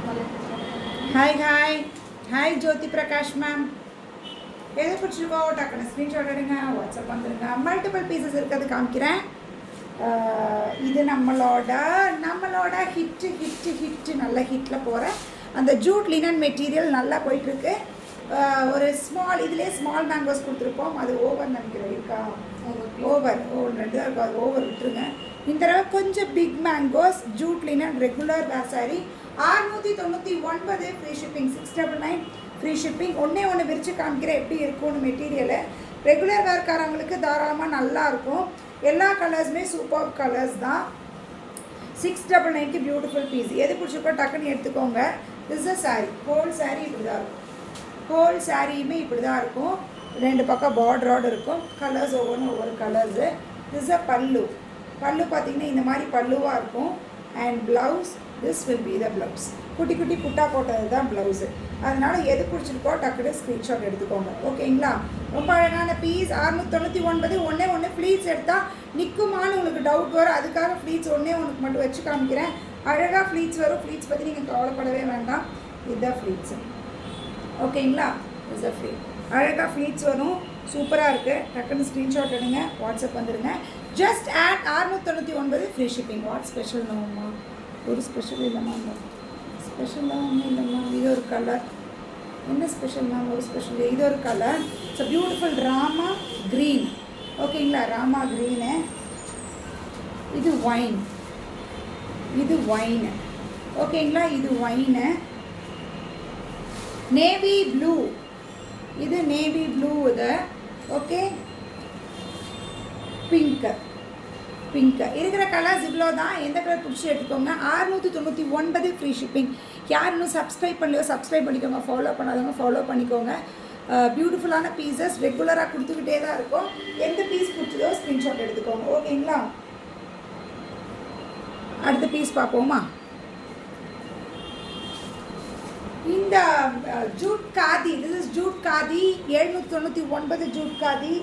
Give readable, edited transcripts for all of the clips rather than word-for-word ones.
Hi hi hi ஜோதி Prakash ma'am. எதை பிடிச்சிருக்கோ டக்குன்னு ஸ்க்ரீன்ஷாட் எடுங்க, வாட்ஸ்அப் வந்துடுங்க. மல்டிபிள் பீசஸ் இருக்கிறது காமிக்கிறேன். இது நம்மளோட ஹிட்டு நல்ல ஹிட்டில் போகிற அந்த ஜூட் லினன் மெட்டீரியல் நல்லா போயிட்டுருக்கு. ஒரு ஸ்மால் இதிலே ஸ்மால் மேங்கோஸ் கொடுத்துருப்போம். அது ஓவர் நினைக்கிறேன், இருக்கா? ஓவர் 2 தான் இருக்கும், அது ஓவர் விட்டுருங்க. இந்த தடவை கொஞ்சம் big mangoes jute linen regular wear sari 699 free shipping, 699 free shipping. ஒன்று விரித்து காமிக்கிறேன் எப்படி இருக்கும்னு. மெட்டீரியலு ரெகுலர் வேர்க்காரவங்களுக்கு தாராளமாக நல்லாயிருக்கும். எல்லா கலர்ஸுமே சூப்பர் கலர்ஸ் தான். 699க்கு பியூட்டிஃபுல் பீஸ். எது பிடிச்சிருக்கோ டக்குன்னு எடுத்துக்கோங்க. This a sari, whole sari இப்படி தான் இருக்கும். ஹோல் சாரியுமே இப்படி தான் இருக்கும். 2 பக்கம் பார்டரோடு இருக்கும். கலர்ஸ் ஒவ்வொரு கலர்ஸு. திஸ் அ பல்லு பார்த்திங்கன்னா இந்த மாதிரி பல்லுவாக இருக்கும். And blouse, this will be the blouse. குட்டி புட்டா போட்டது தான் ப்ளவுஸு. அதனால் எது பிடிச்சிருக்கோ டக்குனு ஸ்க்ரீன்ஷாட் எடுத்துக்கோங்க, ஓகேங்களா? ரொம்ப அழகான பீஸ். 699. ஒன்று ஃப்ளீட்ஸ் எடுத்தால் நிற்குமான்னு உங்களுக்கு டவுட் வரும். அதுக்காக ஃப்ளீட்ஸ் ஒன்று மட்டும் வச்சு காமிக்கிறேன். அழகாக ஃப்ளீட்ஸ் வரும். ஃப்ளீட்ஸ் பற்றி நீங்கள் கவலைப்படவே வேண்டாம். இதுதான் ஃப்ளீட்ஸு, ஓகேங்களா? Is a pleat. அழகாக ஃப்ளீட்ஸ் வரும். சூப்பராக இருக்குது. டக்குன்னு ஸ்க்ரீன்ஷாட் எடுங்க, வாட்ஸ்அப் வந்துடுங்க. Just add 699 free shipping. What special நோம்மா? ஒரு ஸ்பெஷல் இல்லைம்மா, ஸ்பெஷலாக ஒன்றும் இல்லைம்மா. இது ஒரு கலர். என்ன ஸ்பெஷல் மேம்? ஒரு ஸ்பெஷல். இது ஒரு colour. It's beautiful Rama green, ஓகேங்களா? ராமா க்ரீனு. இது ஒயின், ஓகேங்களா? இது ஒயினு. நேவி ப்ளூ, இது நேவி ப்ளூ. இது ஓகே. பிங்க்கு இருக்கிற கலர்ஸ் இவ்வளோ தான். எந்த கலர் பிடிச்சி எடுத்துக்கோங்க. 699 ஃப்ரீ ஷிப்பிங். யார் இன்னும் சப்ஸ்கிரைப் பண்ணலையோ சப்ஸ்கிரைப் பண்ணிக்கோங்க. ஃபாலோ பண்ணாதவங்க ஃபாலோ பண்ணிக்கோங்க. பியூட்டிஃபுல்லான பீசஸ் ரெகுலராக கொடுத்துக்கிட்டே தான் இருக்கும். எந்த பீஸ் பிடிச்சதோ ஸ்க்ரீன்ஷாட் எடுத்துக்கோங்க, ஓகேங்களா? அடுத்த பீஸ் பார்ப்போமா? இந்த jute khadi, this is jute khadi. 799 jute khadi.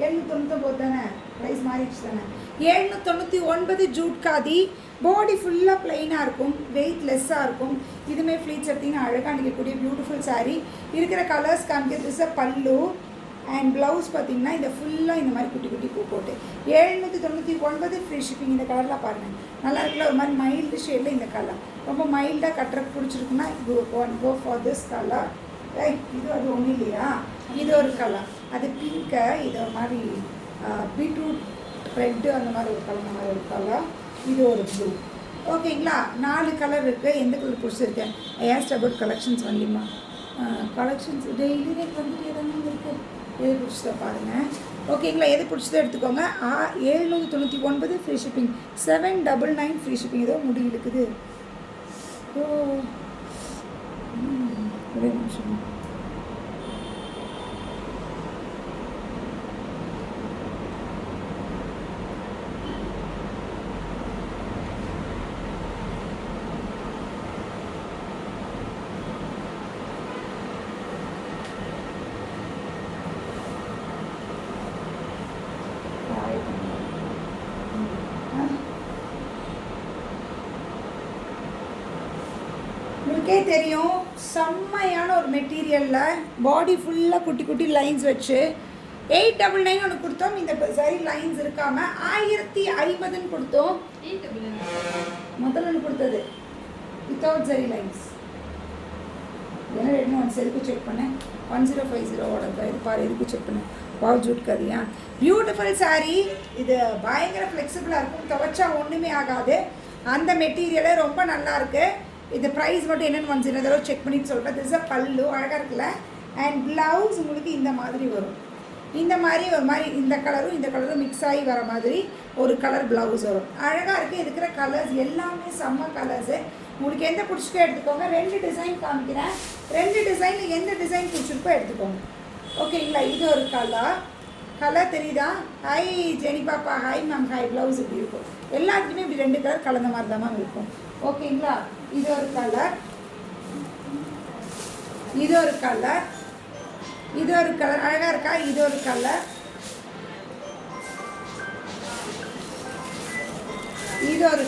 799 தானே, ப்ரைஸ் மாறிடுச்சு தானே. 799 ஜூட் காதி. பாடி ஃபுல்லாக ப்ளைனாக இருக்கும், வெயிட் லெஸ்ஸாக இருக்கும். இதுவுமே ஃப்ளீட்ஸ் எடுத்திங்கன்னா அழகாக நிற்கக்கூடிய பியூட்டிஃபுல் சாரீ. இருக்கிற கலர்ஸ் காமிக்கிறது பல்லு. அண்ட் ப்ளவுஸ் பார்த்திங்கன்னா இந்த ஃபுல்லாக இந்த மாதிரி குட்டி பூ போட்டு 799 ஃப்ரீ ஷிப்பிங். இந்த கலர்லாம் பாருங்கள், நல்லா இருக்குல்ல? ஒரு மாதிரி மைல்டு ஷேடில் இந்த கலர் ரொம்ப மைல்டாக கட்டுறக்கு பிடிச்சிருக்குன்னா கோ ஃபார் திஸ் கலர். இது அது ஒன்றும் இல்லையா? இது ஒரு கலர். அது பிங்க்கு. இது ஒரு மாதிரி பீட்ரூட் ரெட்டு அந்த மாதிரி ஒரு கலர், மாதிரி ஒரு கலர். இது ஒரு ப்ளூ, ஓகேங்களா? 4 கலர் இருக்குது. எந்த கலர் பிடிச்சிருக்கேன்? ஏஸ்ட் அபவுட் கலெக்ஷன்ஸ் வரலிமா? கலெக்ஷன்ஸ் டெய்லி ரேட் வந்துட்டு எதாவது இருக்குது. எது பிடிச்சதோ பாருங்கள், ஓகேங்களா? எது பிடிச்சதோ எடுத்துக்கோங்க. 799 ஃப்ரீ ஷிப்பிங். 799 free shipping. ஏதோ முடி இருக்குது. ஒரே நிமிஷம். உங்களுக்கே தெரியும், செம்மையான ஒரு மெட்டீரியலில் பாடி ஃபுல்லாக குட்டி லைன்ஸ் வச்சு 899 ஒன்று கொடுத்தோம். இந்த சரி லைன்ஸ் இருக்காமல் 1050ன்னு கொடுத்தோம். முதல்ல ஒன்று கொடுத்தது வித்தவுட் சரி லைன்ஸ். ஏன்னா ரெண்டு ஒன் செல்ஃபி செக் பண்ணேன். 1050ஓட இது பாரு, எதுக்கு செக் பண்ணேன். வாவ் ஜூட் கதியா, பியூட்டிஃபுல் சாரீ. இது பயங்கர ஃப்ளெக்சிபிளாக இருக்கும். துவைச்சா ஒன்றுமே ஆகாது. அந்த மெட்டீரியலே ரொம்ப நல்லாயிருக்கு. இது ப்ரைஸ் மட்டும் என்னென்னு 10 தடவை செக் பண்ணிட்டு சொல்கிறேன். திஸ் அ பல்லு அழகாக இருக்குல்ல? அண்ட் ப்ளவுஸ் உங்களுக்கு இந்த மாதிரி வரும். இந்த மாதிரி ஒரு மாதிரி இந்த கலரும் மிக்ஸ் ஆகி வர மாதிரி ஒரு கலர் ப்ளவுஸ் வரும். அழகாக இருக்குது. இருக்கிற கலர்ஸ் எல்லாமே செம்ம கலர்ஸு. உங்களுக்கு எந்த பிடிச்சிக்கோ எடுத்துக்கோங்க. 2 டிசைன் காமிக்கிறேன். 2 டிசைனில் எந்த டிசைன் பிடிச்சிருக்கோ எடுத்துக்கோங்க, ஓகேங்களா? இது ஒரு கலர் தெரியுதா? ஹாய் ஜெனி பாப்பா, ஹாய் மேம், ஹாய். ப்ளவுஸ் இப்படி இருக்கும். எல்லாத்துக்குமே இப்படி 2 கலர் கலந்த மாதிரி தான் மேம் இருக்கும், ஓகேங்களா? இது ஒரு கலர். அழகாக இருக்கா? இது ஒரு கலர். இது ஒரு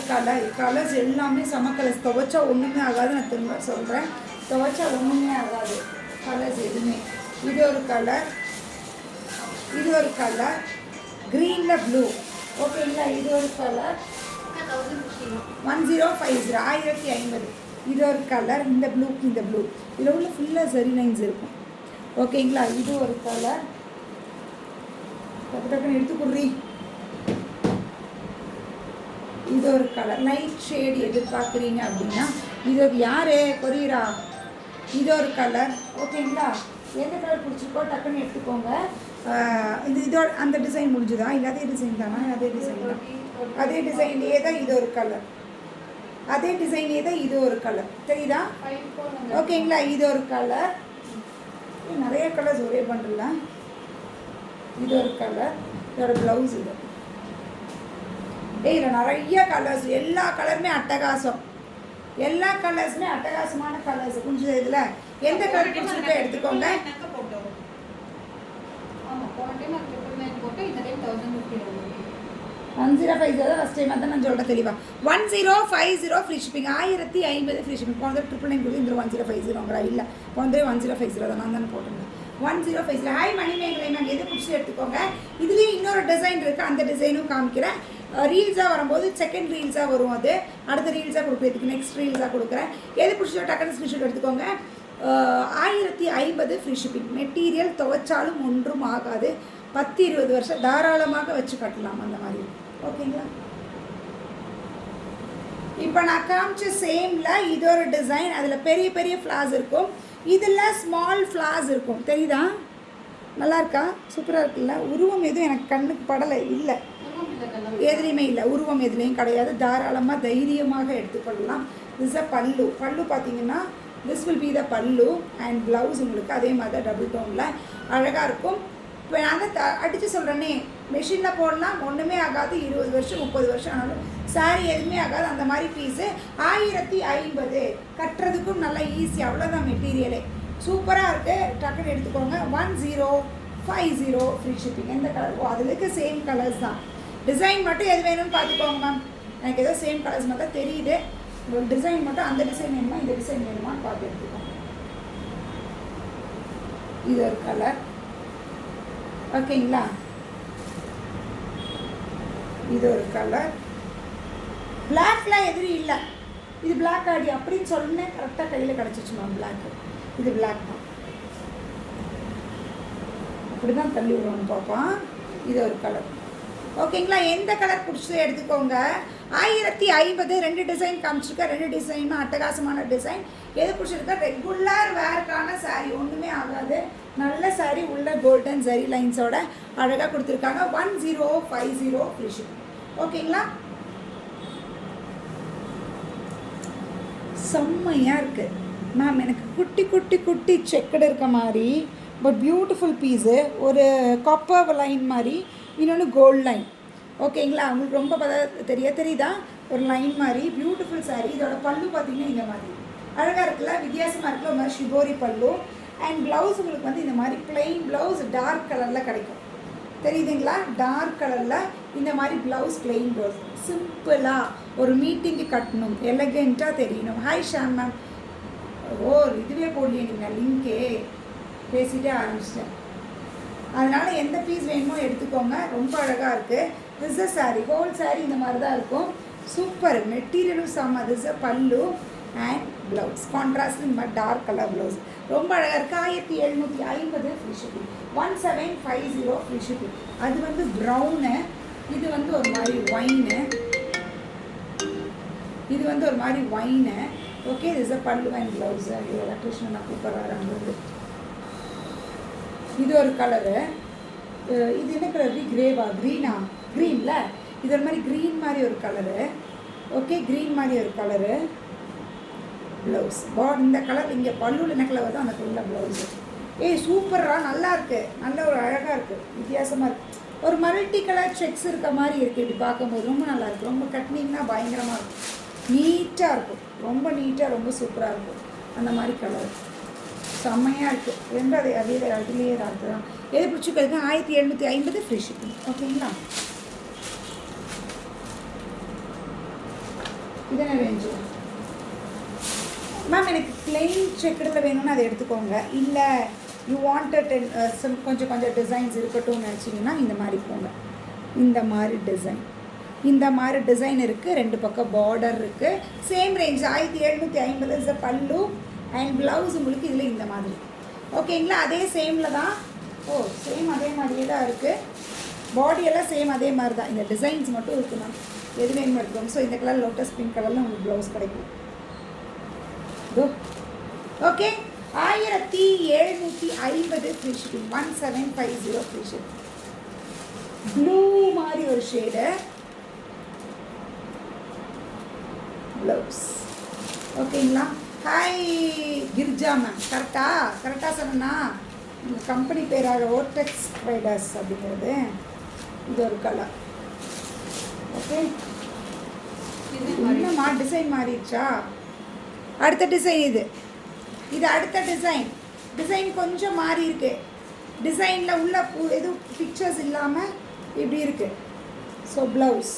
கலர்ஸ் எல்லாமே செம கலர்ஸ். துவைச்சா ஒன்றுமே ஆகாது. நான் திரும்ப சொல்கிறேன், துவைச்சா ஒன்றுமே ஆகாது கலர்ஸ் எதுவுமே. இது ஒரு கலர், இது ஒரு கலர் க்ரீனில் ப்ளூ. ஓகேங்களா? இது ஒரு கலர் 1050 1050. இது ஒரு கலர், இந்த ப்ளூக்கு இந்த ப்ளூ. இதில் உள்ள ஃபுல்லாக சரி லைன்ஸ் இருக்கும். ஓகேங்களா? இது ஒரு கலர். டக்குன்னு எடுத்துக்கொடுறீ. இது ஒரு கலர் லைட் ஷேடு எதிர்பார்க்குறீங்க அப்படின்னா இது ஒரு யார் கொரியரா. இது ஒரு கலர். ஓகேங்களா? எந்த கலர் பிடிச்சிருக்கோ டக்குன்னு எடுத்துக்கோங்க. இதோட அந்த டிசைன் முடிஞ்சுதா? இல்லை அதே டிசைன் தானா? அதே டிசைன் தான். அதே டிசைன்லேயே தான் இது ஒரு கலர். அதே டிசைன்லேயே தான் இது ஒரு கலர். தெரியுதா? ஓகேங்களா? இது ஒரு கலர். நிறைய கலர்ஸ் ஒரே பண்ணுறல. இது ஒரு கலர். இதோட ப்ளவுஸ் இது. இதில் நிறைய கலர்ஸ், எல்லா கலருமே அட்டகாசம். எல்லா கலர்ஸுமே அட்டகாசமான கலர்ஸ். கொஞ்சம் இதில் எந்த கலர் பிடிச்சிருக்கோ எடுத்துக்கோங்க. 1050 தான் ஃபஸ்ட் டைம் தான் நான் சொல்கிறேன் தெளிவாக. 1050 ஃப்ரீ ஷிப்பிங். 1050 free shipping. போன 999 கொடுத்து இந்த 1050ங்கிறா. இல்லை, போன 1050 தான் நான் தானே போட்டிருந்தேன். 1050. ஹாய் மணிமேகலை மேம், எது பிடிச்சி எடுத்துக்கோங்க. இதுலேயும் இன்னொரு டிசைன் இருக்குது, அந்த டிசைனும் காமிக்கிறேன். ரீல்ஸாக வரும்போது செகண்ட் ரீல்ஸாக வரும். அது அடுத்த ரீல்ஸாக கொடுக்குறதுக்கு நெக்ஸ்ட் ரீல்ஸாக கொடுக்குறேன். எது பிடிச்சோ டக்குன்னு ஸ்க்ரீன்ஷாட் எடுத்துக்கோங்க. 1050 ஃப்ரீ ஷிப்பிங். மெட்டீரியல் துவைச்சாலும் ஒன்றும் ஆகாது. 10-20 வருஷம் தாராளமாக வச்சு கட்டலாம் அந்த மாதிரி. ஓகேங்களா? இப்போ நான் காமிச்ச சேமில் இது ஒரு டிசைன். அதில் பெரிய பெரிய ஃப்ளார்ஸ் இருக்கும், இதில் ஸ்மால் ஃப்ளார்ஸ் இருக்கும். தெரியுதா? நல்லா இருக்கா? சூப்பராக இருக்குல்ல? உருவம் எதுவும் எனக்கு கண்ணுக்கு படலை. இல்லை, எதுலேயுமே இல்லை, உருவம் எதுலேயும் கிடையாது. தாராளமாக தைரியமாக எடுத்துக்கொள்ளலாம். திஸ் அ பல்லு. பல்லு பார்த்தீங்கன்னா திஸ் வில் பி த பல்லு அண்ட் ப்ளவுஸ் உங்களுக்கு அதே மாதிரி தான் டபுள் டோனில் அழகாக இருக்கும். இப்போ நான் அடித்து சொல்கிறேனே, மெஷினில் போடலாம், ஒன்றுமே ஆகாது. 20 வருஷம் 30 வருஷம் ஆனாலும் சாரி எதுவுமே ஆகாது. அந்த மாதிரி பீஸு 1050. கட்டுறதுக்கும் நல்லா ஈஸி. அவ்வளோதான் மெட்டீரியலே. சூப்பராக இருக்குது. டக்குன்னு எடுத்துக்கோங்க. 1050 ஃப்ரீ ஷிப்பிங். எந்த கலர் அதில் இருக்க சேம் கலர்ஸ் தான். டிசைன் மட்டும் எது வேணும்னு பார்த்துக்கோங்க மேம். எனக்கு ஏதோ சேம் கலர்ஸ் மட்டும் தெரியுது. உங்களுக்கு டிசைன் மட்டும் அந்த டிசைன் வேணுமா இந்த டிசைன் வேணுமான்னு பார்த்து எடுத்துக்கோங்க. இது ஒரு கலர். ஓகேங்களா? இது ஒரு கலர். பிளாக்லாம் எதிரும் இல்லை. இது பிளாக் ஆடி அப்படின்னு சொன்னேன், கரெக்டாக கையில் கிடச்சிச்சு மேம். பிளாக், இது பிளாக் தான். அப்படி தான் தள்ளி விடுவோம் பார்ப்போம். இது ஒரு கலர். ஓகேங்களா? எந்த கலர் பிடிச்சதோ எடுத்துக்கோங்க. 1050. 2 டிசைன் காமிச்சிருக்கேன். 2 டிசைனும் அட்டகாசமான டிசைன். எது பிடிச்சிருக்கா? ரெகுலர் வேர்க்கான சாரீ, ஒன்றுமே ஆகாது. நல்ல சாரீ, உள்ள கோல்டன் சரி லைன்ஸோட அழகாக கொடுத்துருக்காங்க. 1050 ஃப்ரீ ஷிப்பிங். ஓகேங்களா? செம்மையாக இருக்குது மேம். எனக்கு குட்டி குட்டி குட்டி செக்கடு இருக்க மாதிரி பட் பியூட்டிஃபுல் பீஸு. ஒரு காப்பர் லைன் மாதிரி, இன்னொன்று கோல்ட் லைன். ஓகேங்களா? உங்களுக்கு ரொம்ப தெரியுதா? ஒரு லைன் மாதிரி பியூட்டிஃபுல் சாரீ. இதோட பல்லு பார்த்தீங்கன்னா இந்த மாதிரி அழகாக இருக்குல்ல? வித்தியாசமாக இருக்குல்ல? ஒரு மாதிரி ஷிபோரி பல்லு. அண்ட் ப்ளவுஸ் உங்களுக்கு வந்து இந்த மாதிரி பிளெயின் ப்ளவுஸ் டார்க் கலரில் கிடைக்கும். தெரியுதுங்களா? டார்க் கலரில் இந்த மாதிரி ப்ளவுஸ், பிளெயின் ப்ளவுஸ். சிம்பிளாக ஒரு மீட்டிங்கு கட்டணும், எலகெண்ட்டாக தெரியணும். Hi Sham ma'am. ஓ, இதுவே போடலையே நீங்கள் லிங்கே, பேசிகிட்டே ஆரம்பிச்சிட்டேன். அதனால் எந்த பீஸ் வேணுமோ எடுத்துக்கோங்க. ரொம்ப அழகாக இருக்குது. This a sari, whole sari இந்த மாதிரி தான் இருக்கும். சூப்பர் மெட்டீரியலும் செம்ம. திஸ் அ பல்லு அண்ட் ப்ளவுஸ். கான்ட்ராஸ்ட் இந்த மாதிரி டார்க் கலர் ப்ளவுஸ் ரொம்ப அழகாக இருக்குது. 1750 ஃப்ரீ ஷிப்பிங். 1750 free shipping. அது வந்து ப்ரௌனு, இது வந்து ஒரு மாதிரி ஒயினு, இது வந்து ஒரு மாதிரி ஒயினு. ஓகே, திஸ் அ பல்லு அண்ட் ப்ளவுஸ். இது எலக்ட்ரிஷியன் நான் கூப்பிட்றாரு அங்கே. இது ஒரு கலரு. இது என்ன கலர்? கிரேவா? க்ரீனா? க்ரீனில் இது ஒரு மாதிரி க்ரீன் மாதிரி ஒரு கலரு. ஓகே, க்ரீன் மாதிரி ஒரு கலரு. ப்ளவுஸ் இந்த கலர் இங்கே பல்லுவில் என்ன கலர் வருதோ அந்த கலரில் ப்ளவுஸு. சூப்பராக நல்லா இருக்குது. நல்ல ஒரு அழகாக இருக்குது. வித்தியாசமாக இருக்குது. ஒரு மல்டி கலர் செக்ஸ் இருக்க மாதிரி இருக்குது. இப்படி பார்க்கும்போது ரொம்ப நல்லா இருக்குது. ரொம்ப கட்டினீங்கன்னா பயங்கரமாக இருக்கும். நீட்டாக இருக்கும். ரொம்ப நீட்டாக, ரொம்ப சூப்பராக இருக்கும். அந்த மாதிரி கலர் செம்மையாக இருக்குது. ரெண்டும் அதுலேயே தான் இருக்குதான். எது பிடிச்சிக்கிறது? 1750 ஃப்ரீ ஷிப்பிங். ஓகேங்களா? இதென்ன ரேஞ்சு மேம்? எனக்கு பிளெயின் செக்கடில் வேணும்னு அதை எடுத்துக்கோங்க. இல்லை யூ வாண்டட் கொஞ்சம் கொஞ்சம் டிசைன்ஸ் இருக்கட்டும்னு நினச்சிங்கன்னா இந்த மாதிரி போங்க. இந்த மாதிரி டிசைன் இருக்குது. 2 பக்கம் பார்டர் இருக்குது. சேம் ரேஞ்ச் 1750 இஸ் பல்லு அண்ட் ப்ளவுஸ் உங்களுக்கு இதில் இந்த மாதிரி. ஓகேங்களா? அதே சேமில் தான். சேம் அதே மாதிரியே தான் இருக்குது. பாடியெல்லாம் சேம் அதே மாதிரி தான். இந்த டிசைன்ஸ் மட்டும் இருக்குது மேம். எது வேணுமே இருக்கும். ஸோ இந்த கலர் லோட்டஸ் பிங்க் கலரில் உங்களுக்கு ப்ளவுஸ் கிடைக்கும். Okay, 1750 free shipping. 1750 free shipping. Blue மாதிரி ஒரு ஷேடு ப்ளவுஸ். ஓகேங்களா? Hi Girija ma'am. கரெக்டாக சொன்னா? உங்கள் கம்பெனி பேராக ஓர்டெக்ஸ் ட்ரேடர்ஸ் அப்படிங்கிறது. இது ஒரு கலர். ஓகே, என்னம்மா டிசைன் மாறிடுச்சா? அடுத்த டிசைன் இது அடுத்த டிசைன் கொஞ்சம் மாறி இருக்கு. டிசைனில் உள்ள எதுவும் பிக்சர்ஸ் இல்லாமல் இப்படி இருக்குது. ஸோ ப்ளவுஸ்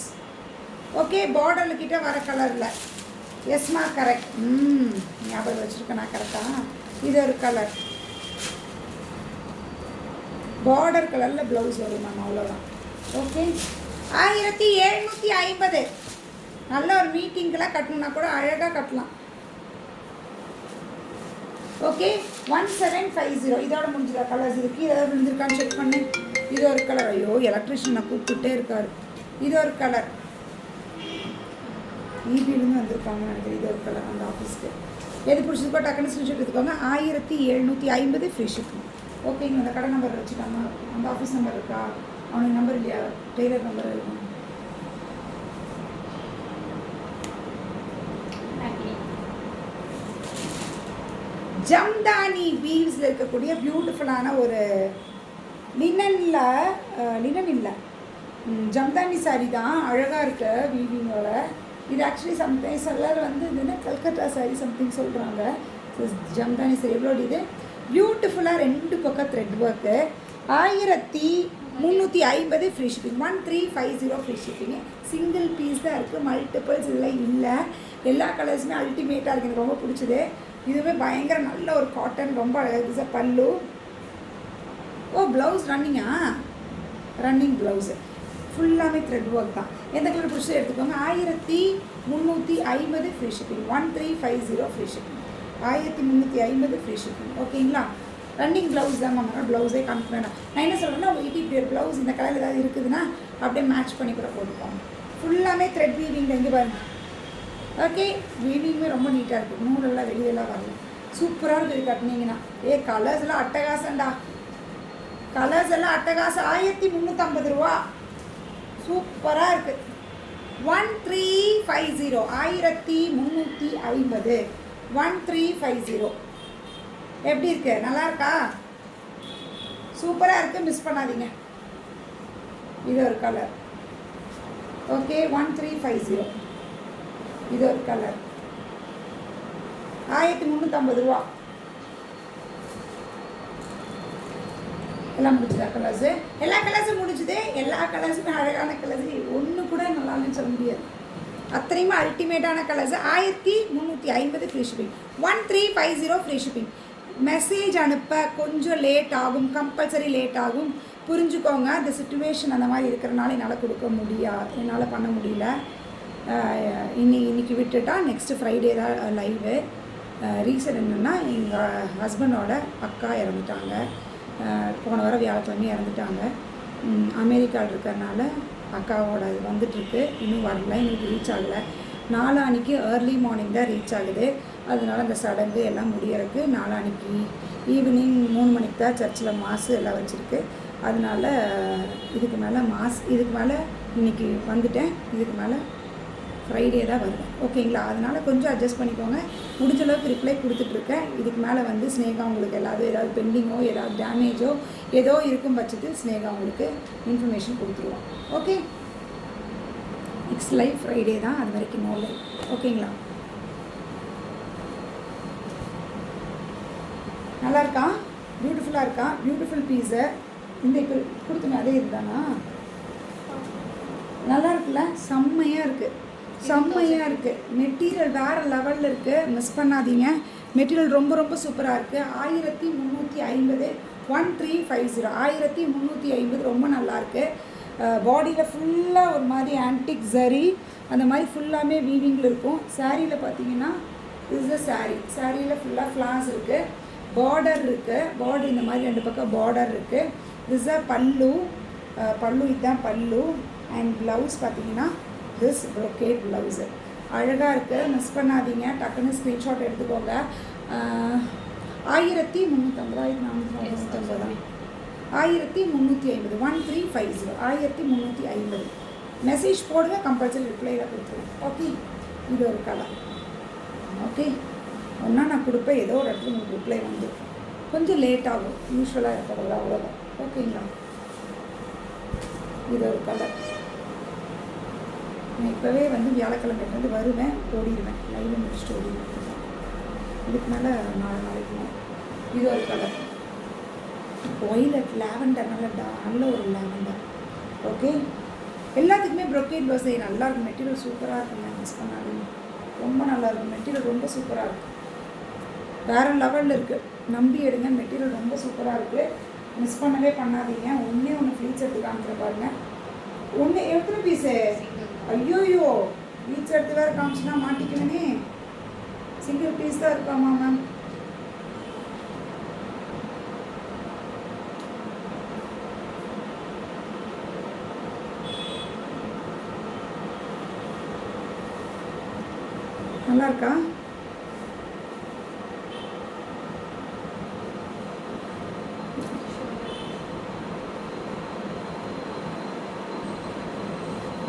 ஓகே, பார்டர்கிட்ட வர கலரில். எஸ்மா கரெக்ட். ஞாபகம் வச்சுருக்கேன் நான் கரெக்டாக. இது ஒரு கலர் பார்டர் கலரில் ப்ளவுஸ் வரும் மேம். அவ்வளோதான். ஓகே, 1750. நல்ல ஒரு மீட்டிங்கெலாம் கட்டணுன்னா கூட அழகாக கட்டலாம். ஓகே, 1750. இதோட முடிஞ்சதா? கலர்ஸ் இருக்குது. ஏதாவது முடிஞ்சிருக்கான்னு செக் பண்ணு. இது ஒரு கலர். ஐயோ, எலக்ட்ரிஷியன் நான் கூப்பிட்டுட்டே இருக்காரு. இது ஒரு கலர். ஈபிலேருந்து வந்திருக்காங்கன்னு நினைக்கிறேன். இது ஒரு கலர். அந்த ஆஃபீஸ்க்கு எது பிடிச்சிருக்கோ டக்குன்னு ஸ்க்ரீன்ஷாட் எடுத்துக்கோங்க. 1750 ஃப்ரீ ஷிப்பிங். ஓகேங்க, அந்த கடை நம்பர் வச்சுக்காங்க. அந்த ஆஃபீஸ் நம்பர் இருக்கா? அவனுக்கு நம்பர் இல்லையா? டெய்லர் நம்பர் இருக்கும். ஜம்தானி வீவ்ஸில் இருக்கக்கூடிய பியூட்டிஃபுல்லான ஒரு லினன் இல்லை ஜம்தானி சாரீ தான். அழகாக இருக்க வீவிங்கோட. இது ஆக்சுவலி சம்டைம்ஸ் எல்லாரும் வந்து இதுன்னா கல்கத்தா சாரீ சம்திங் சொல்கிறாங்க. ஜம்தானி சாரி எவ்வளோ இது பியூட்டிஃபுல்லாக 2 பக்கம் thread work. 1350 free shipping. 1350 free shipping. Single piece தான் இருக்குது. மல்டிபிள்ஸ் இல்லை. எல்லா கலர்ஸுமே அல்டிமேட்டாக இருக்குது. எனக்கு ரொம்ப பிடிச்சது. இதுவே பயங்கர நல்ல ஒரு காட்டன். ரொம்ப அழகாக பல்லு. ப்ளவுஸ் ரன்னிங் ப்ளவுஸு ஃபுல்லாமே த்ரெட் ஒர்க் தான். எந்த கலர் பிடிச்சது எடுத்துக்கோங்க. 1350 free shipping. 1350 free shipping. 1350 free shipping. ஓகேங்களா? ரன்னிங் ப்ளவுஸ் தான் மேம். ப்ளவுஸே காமிக்க வேண்டாம். நான் என்ன சொல்கிறேன்னா, இப்படி ஒரு ப்ளவுஸ் இந்த கலர் ஏதாவது இருக்குதுன்னா அப்படியே மேட்ச் பண்ணி கூட போட்டுக்கோங்க. ஃபுல்லாமே த்ரெட் வீவிங் இங்கே பாருங்க. ஓகே, வீவிங்குமே ரொம்ப நீட்டாக இருக்குது. நூலெல்லாம் வெளியெல்லாம் வரல. சூப்பராக இருக்குது கட்டினீங்கன்னா. கலர்ஸ் எல்லாம் அட்டகாசம்டா. கலர்ஸ் எல்லாம் அட்டகாசம். 1350 ரூபா. சூப்பராக இருக்குது. 1350. 1350. 1350. எப்படி இருக்கு? நல்லா இருக்கா? சூப்பராக இருக்குது. மிஸ் பண்ணாதீங்க. இது ஒரு கலர். ஓகே, 1350. இது ஒரு கலர். 1350 ரூபா. எல்லாம் முடிச்சுதா கலர்ஸு? எல்லா கலர்ஸும் முடிச்சுது. எல்லா கலர்ஸுமே அழகான கலர்ஸ். ஒன்று கூட நல்லான்னு சொல்ல முடியாது. அத்தனையுமே அல்டிமேட்டான colours. 1350 free shipping. 1350 free shipping. Message அனுப்ப கொஞ்சம் லேட் ஆகும். கம்பல்சரி லேட் ஆகும். புரிஞ்சுக்கோங்க. அந்த சிச்சுவேஷன் அந்த மாதிரி இருக்கிறனால என்னால் பண்ண முடியல. இன்னைக்கு விட்டுட்டா நெக்ஸ்ட்டு ஃப்ரைடே தான் லைவு. ரீசன் என்னென்னா, எங்கள் ஹஸ்பண்டோட அக்கா இறந்துட்டாங்க. போன வாரம் வியாழக்கிழமை இறந்துட்டாங்க. அமெரிக்காவில் இருக்கிறனால அக்காவோட இது வந்துட்டுருக்கு. இன்னும் வரல, எங்களுக்கு ரீச் ஆகலை. நாளான்னைக்கு ஏர்லி மார்னிங் தான் ரீச் ஆகுது. அதனால அந்த சடங்கு எல்லாம் முடியறதுக்கு நாளான்னைக்கு ஈவினிங் 3 மணிக்கு தான் சர்ச்சில் மாசு எல்லாம் வச்சுருக்கு. அதனால இதுக்கு மேலே இன்றைக்கி வந்துட்டேன். இதுக்கு மேலே ஃப்ரைடே தான் வருவேன். ஓகேங்களா? அதனால் கொஞ்சம் அட்ஜஸ்ட் பண்ணிக்கோங்க. முடிஞ்ச அளவுக்கு ரிப்ளை கொடுத்துட்ருக்கேன். இதுக்கு மேலே வந்து ஸ்னேகா உங்களுக்கு ஏதாவது பெண்டிங்கோ ஏதாவது டேமேஜோ ஏதோ இருக்கும் பட்சத்தில் ஸ்னேகா உங்களுக்கு இன்ஃபர்மேஷன் கொடுத்துருவோம். ஓகே, நெக்ஸ்ட் லைவ் ஃப்ரைடே தான். அது வரைக்கும் நோ லைவ். ஓகேங்களா? நல்லா இருக்கா? பியூட்டிஃபுல்லாக இருக்கா? பியூட்டிஃபுல் பீஸை இந்த இப்போ கொடுத்துங்க. அதே இருந்தானா? நல்லா இருக்குல்ல? செம்மையாக இருக்குது. செம்மையாக இருக்குது. மெட்டீரியல் வேறு லெவலில் இருக்குது, மிஸ் பண்ணாதீங்க. மெட்டீரியல் ரொம்ப ரொம்ப சூப்பராக இருக்குது. 1350, 1350, 1350 ரொம்ப நல்லாயிருக்கு. பாடியில் ஃபுல்லாக ஒரு மாதிரி ஆன்டிக் ஜரி அந்த மாதிரி ஃபுல்லாமே வீவிங்கில் இருக்கும். சாரியில் பார்த்தீங்கன்னா இது சாரியில் ஃபுல்லாக ஃப்ளார்ஸ் இருக்குது, பார்டர் இருக்குது, பார்டர் இந்த மாதிரி 2 பக்கம் பார்டர் இருக்குது. திஸ் பல்லு இதுதான் பல்லு. அண்ட் ப்ளவுஸ் பார்த்தீங்கன்னா திஸ் ப்ரொக்கேட் ப்ளவுஸு அழகாக இருக்குது, மிஸ் பண்ணாதீங்க. டக்குன்னு ஸ்க்ரீன்ஷாட் எடுத்துக்கோங்க. 1350, 1350, 1350, 1350 மெசேஜ் போடுங்க, கம்பல்சரி ரிப்ளையில் கொடுத்துருவேன். ஓகே, இது ஒரு கலர். ஓகே, ஒன்றா நான் கொடுப்பேன், ஏதோ ஒரு இடத்துல உங்களுக்கு ரிப்ளை வந்து கொஞ்சம் லேட் ஆகும், யூஸ்வலாக இருக்கிறது அவ்வளோதான். ஓகேங்களா, இது ஒரு கலர். நான் இப்போவே வந்து வியாழக்கிழமைலேருந்து வருவேன், ஓடிடுவேன், லைவில் முடிச்சுட்டு ஓடிடுவேன். இதுக்கு மேலே 4 நாளைக்கு. இது ஒரு கலர், ஒயிலட் லாவெண்டர், நல்ல ஒரு லாவெண்டர். ஓகே, எல்லாத்துக்குமே ப்ரொக்கேட் ப்ளவுஸ் நல்லாயிருக்கும். மெட்டீரியல் சூப்பராக இருக்குங்க, மிஸ் பண்ணாதீங்க. ரொம்ப நல்லாயிருக்கும் மெட்டீரியல், ரொம்ப சூப்பராக இருக்குது, வேறு லெவலில் இருக்குது. நம்பி எடுங்க, மெட்டீரியல் ரொம்ப சூப்பராக இருக்குது, மிஸ் பண்ணவே பண்ணாதீங்க. ஒன்று ஃப்ளீட்ஸ் எடுத்து காமிக்கிற பாருங்கள். எத்தனை பீஸு? ஐயோயோ, ஃப்ளீட்ஸ் எடுத்து வேறு காமிச்சுன்னா மாட்டிக்கணுமே. சிங்கிள் பீஸ் தான் இருக்காமா மேம்? நல்லா இருக்கா?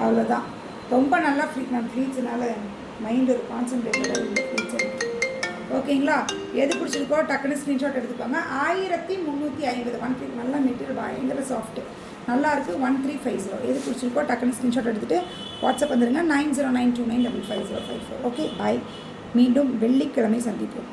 அவ்வளோதான், ரொம்ப நல்லா நான் ஃப்ளீட்ஸ்னால மைண்ட் ஒரு கான்சன்ட்ரேட்டடாக இந்த ஃப்ளீட்ஸ் இருக்குது. ஓகேங்களா, எது பிடிச்சிருக்கோ டக்குன்னு ஸ்க்ரீன்ஷாட் எடுத்துக்கோங்க. 1350, நல்லா மெட்டீரியல் பயங்கர சாஃப்ட்டு, நல்லாயிருக்கு. 1350 எது பிடிச்சிருக்கோ டக்குன்னு ஸ்க்ரீன்ஷாட் எடுத்துகிட்டு வாட்ஸ்அப் வந்துடுங்க. 9092955054. ஓகே, பாய். மீண்டும் வெள்ளிக்கிழமை சந்திப்போம்.